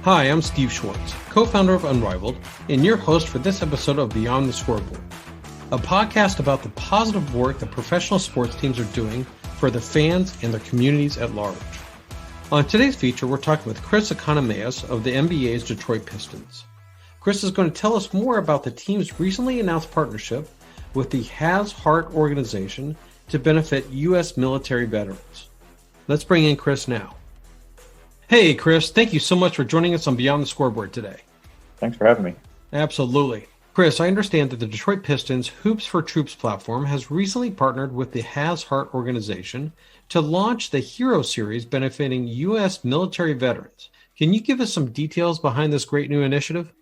Hi, I'm Steve Schwartz, co-founder of Unrivaled, and your host for this episode of Beyond the Scoreboard, a podcast about the positive work that professional sports teams are doing for the fans and their communities at large. On today's feature, we're talking with Chris Economeas of the NBA's Detroit Pistons. Chris is going to tell us more about the team's recently announced partnership with the Has Heart organization to benefit U.S. military veterans. Let's bring in Chris now. Hey, Chris, thank you so much for joining us on Beyond the Scoreboard today. Thanks for having me. Absolutely. Chris, I understand that the Detroit Pistons Hoops for Troops platform has recently partnered with the Has Heart organization to launch the Hero Series benefiting U.S. military veterans. Can you give us some details behind this great new initiative?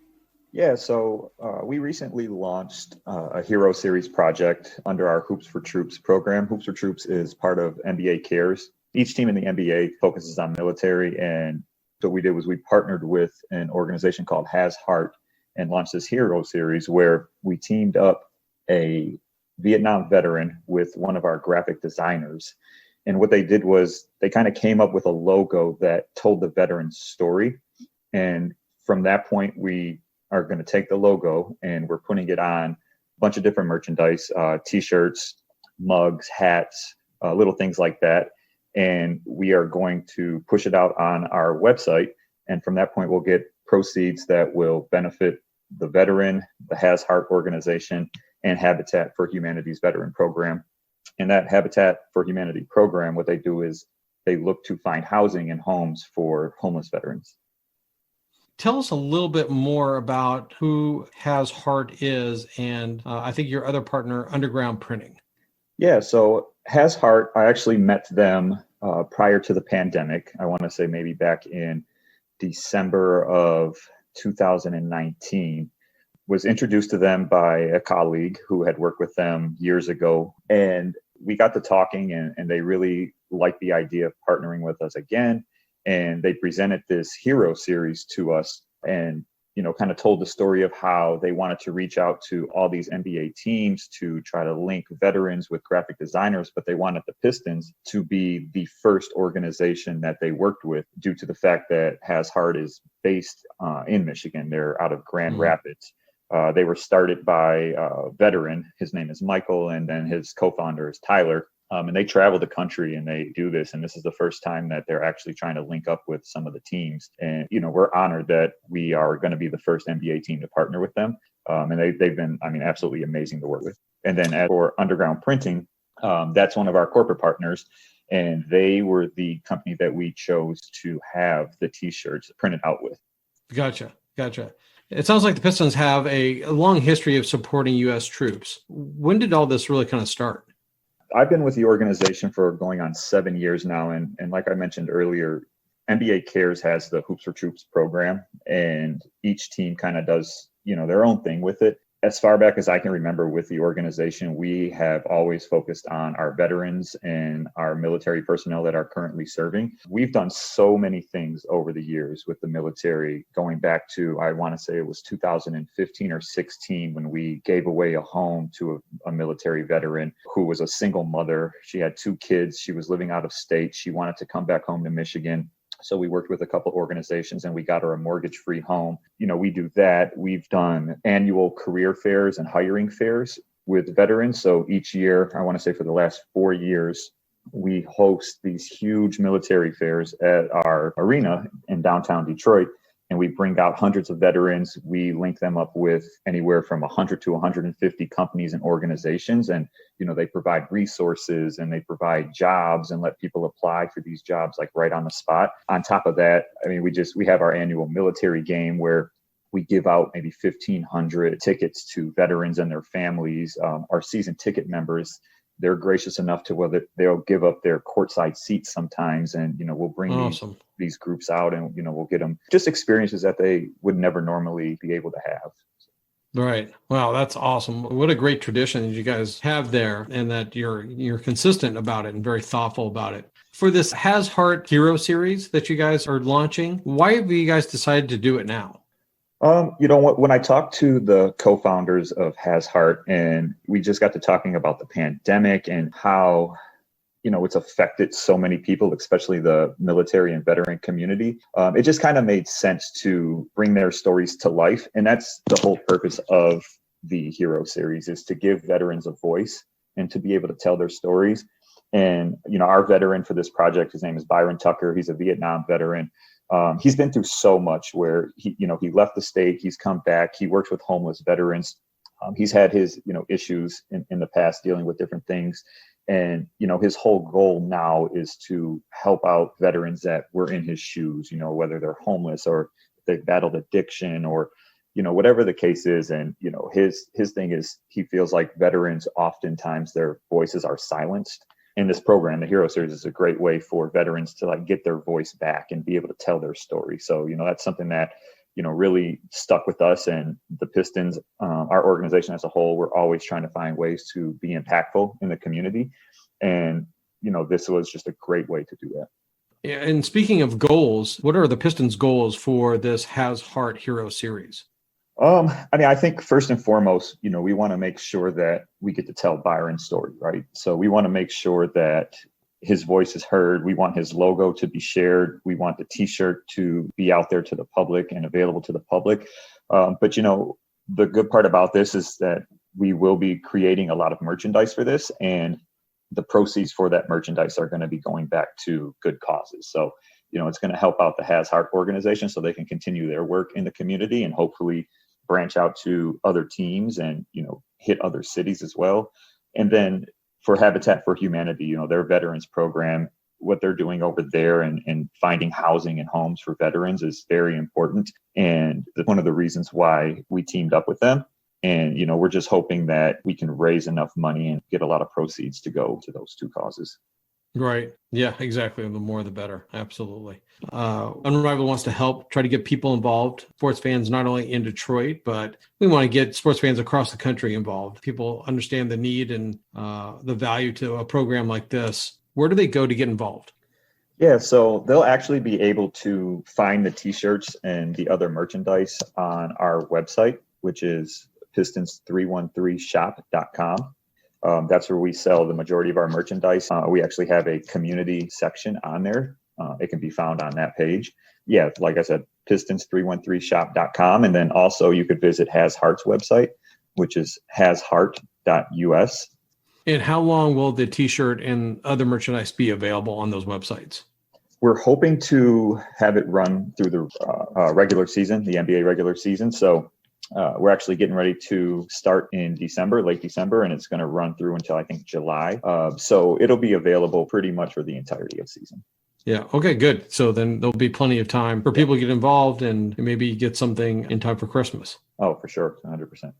Yeah, so we recently launched a Hero Series project under our Hoops for Troops program. Hoops for Troops is part of NBA Cares. Each team in the NBA focuses on military, and what we did was we partnered with an organization called Has Heart and launched this Hero Series where we teamed up a Vietnam veteran with one of our graphic designers. And what they did was they kind of came up with a logo that told the veteran's story. And from that point, we are going to take the logo and we're putting it on a bunch of different merchandise, t-shirts, mugs, hats, little things like that. And we are going to push it out on our website. And from that point, we'll get proceeds that will benefit the veteran, the Has Heart organization, and Habitat for Humanity's veteran program. And that Habitat for Humanity program, what they do is they look to find housing and homes for homeless veterans. Tell us a little bit more about who Has Heart is and I think your other partner, Underground Printing. Yeah, so Has Heart, I actually met them prior to the pandemic. I want to say maybe back in December of 2019. Was introduced to them by a colleague who had worked with them years ago. And we got to talking and they really liked the idea of partnering with us again. And they presented this Hero Series to us and, kind of told the story of how they wanted to reach out to all these NBA teams to try to link veterans with graphic designers, but they wanted the Pistons to be the first organization that they worked with due to the fact that Has Heart is based in Michigan. They're out of Grand Rapids. They were started by a veteran. His name is Michael, and then his co-founder is Tyler. And they travel the country and they do this. And this is the first time that they're actually trying to link up with some of the teams. And, we're honored that we are going to be the first NBA team to partner with them. And they've been, absolutely amazing to work with. And then as for Underground Printing, that's one of our corporate partners. And they were the company that we chose to have the T-shirts printed out with. Gotcha. It sounds like the Pistons have a long history of supporting U.S. troops. When did all this really kind of start? I've been with the organization for going on 7 years now. And like I mentioned earlier, NBA Cares has the Hoops for Troops program, and each team kind of does, their own thing with it. As far back as I can remember with the organization, we have always focused on our veterans and our military personnel that are currently serving. We've done so many things over the years with the military, going back to, I want to say it was 2015 or 16 when we gave away a home to a military veteran who was a single mother. She had 2 kids. She was living out of state. She wanted to come back home to Michigan. So we worked with a couple organizations and we got her a mortgage-free home. We do that. We've done annual career fairs and hiring fairs with veterans. So each year, I want to say for the last 4 years, we host these huge military fairs at our arena in downtown Detroit. And we bring out hundreds of veterans. We link them up with anywhere from 100 to 150 companies and organizations. And, they provide resources and they provide jobs and let people apply for these jobs like right on the spot. On top of that, we have our annual military game where we give out maybe 1,500 tickets to veterans and their families. Our season ticket members, they're gracious enough to whether they'll give up their courtside seats sometimes. And, we'll bring these groups out and, we'll get them just experiences that they would never normally be able to have. Right. Wow, that's awesome. What a great tradition that you guys have there and that you're consistent about it and very thoughtful about it. For this Has Heart Hero Series that you guys are launching, why have you guys decided to do it now? When I talked to the co-founders of Has Heart and we just got to talking about the pandemic and how it's affected so many people, especially the military and veteran community. It just kind of made sense to bring their stories to life. And that's the whole purpose of the Hero Series, is to give veterans a voice and to be able to tell their stories. And, our veteran for this project, his name is Byron Tucker. He's a Vietnam veteran. He's been through so much, where he left the state, he's come back, he works with homeless veterans. He's had his, issues in the past dealing with different things. And, his whole goal now is to help out veterans that were in his shoes, whether they're homeless or they battled addiction or, whatever the case is. And, his thing is, he feels like veterans, oftentimes their voices are silenced. And this program, the Hero Series, is a great way for veterans to get their voice back and be able to tell their story. So, that's something that, really stuck with us, and the Pistons, our organization as a whole. We're always trying to find ways to be impactful in the community. And, this was just a great way to do that. Yeah. And speaking of goals, what are the Pistons' goals for this Has Heart Hero Series? I think first and foremost, we want to make sure that we get to tell Byron's story, right? So we want to make sure that his voice is heard. We want his logo to be shared. We want the T-shirt to be out there to the public and available to the public. But the good part about this is that we will be creating a lot of merchandise for this, and the proceeds for that merchandise are going to be going back to good causes. So, it's going to help out the Has Heart organization so they can continue their work in the community and hopefully branch out to other teams and, hit other cities as well. And then for Habitat for Humanity, their veterans program, what they're doing over there and finding housing and homes for veterans is very important. And one of the reasons why we teamed up with them. And, we're just hoping that we can raise enough money and get a lot of proceeds to go to those two causes. Right. Yeah, exactly. The more, the better. Absolutely. Unrivaled wants to help try to get people involved, sports fans, not only in Detroit, but we want to get sports fans across the country involved. People understand the need and the value to a program like this. Where do they go to get involved? Yeah, so they'll actually be able to find the T-shirts and the other merchandise on our website, which is pistons313shop.com. That's where we sell the majority of our merchandise. We actually have a community section on there. It can be found on that page. Yeah, like I said, pistons313shop.com. And then also you could visit Has Heart's website, which is hasheart.us. And how long will the T-shirt and other merchandise be available on those websites? We're hoping to have it run through the regular season, the NBA regular season. So we're actually getting ready to start in late December, and it's going to run through until I think July. So it'll be available pretty much for the entirety of the season. Yeah. Okay, good. So then there'll be plenty of time for people to get involved and maybe get something in time for Christmas. Oh, for sure. 100%.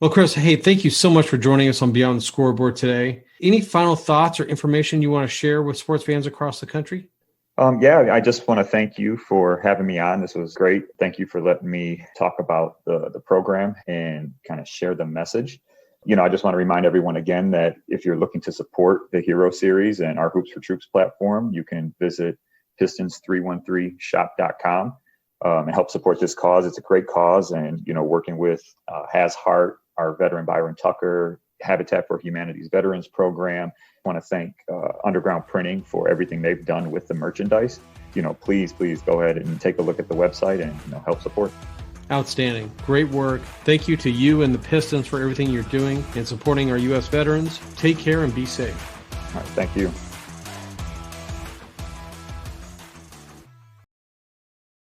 Well, Chris, hey, thank you so much for joining us on Beyond the Scoreboard today. Any final thoughts or information you want to share with sports fans across the country? I just want to thank you for having me on. This was great. Thank you for letting me talk about the program and kind of share the message. I just want to remind everyone again that if you're looking to support the Hero Series and our Hoops for Troops platform, you can visit pistons313shop.com and help support this cause. It's a great cause. And, working with Has Heart, our veteran Byron Tucker, Habitat for Humanity's Veterans Program. I want to thank Underground Printing for everything they've done with the merchandise. Please go ahead and take a look at the website and help support. Outstanding. Great work. Thank you to you and the Pistons for everything you're doing and supporting our U.S. veterans. Take care and be safe. All right, thank you.